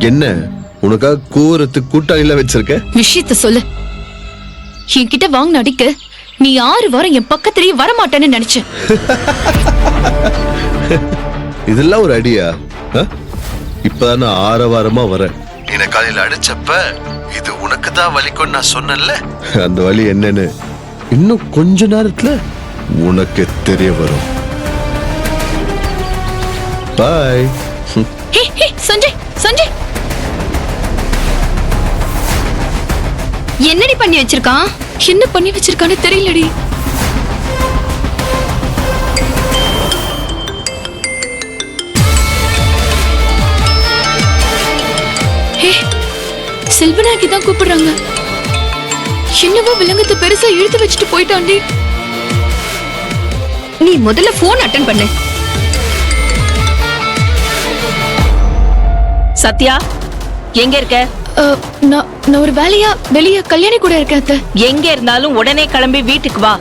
என்ன உனக்காக கூறத்துக்கு கூட்டாளில வச்சிருக்க? விஷயத்த சொல்லு. என்கிட்ட வாங்கின அடிக்க நீ 6 வாரம் என் பக்கத்திலேயே வரமாட்டேன்னு நினைச்சேன். இதெல்லாம் ஒரு அடியா? இப்பதான் நான் 6 வாரமா வரேன். என்ன காலையில அடிச்சப்ப இது உனக்கு தான் வலிக்கும் நான் சொன்னேன்ல, அந்த வலி என்னன்னு இன்னும் கொஞ்ச நேரத்துல உனக்கு தெரிய வரும். பாய். சஞ்சய், சஞ்சய், என்னடி பண்ணி வச்சிருக்கான்? என்ன பண்ணி வச்சிருக்கான்னு தெரியலடி. செல்வனாக்கி தான் கூப்பிடுறாங்க. என்னவோ விலங்கத்தை பெருசா இழுத்து வச்சுட்டு போயிட்டாண்டி. நீ முதல்ல போன் அட்டெண்ட் பண்ணு. சத்யா, எங்க இருக்க? நான் ஒரு வேலையா வெளியே கல்யாணி கூட இருக்கேன். எங்க இருந்தாலும் உடனே கிளம்பி வீட்டுக்கு வா.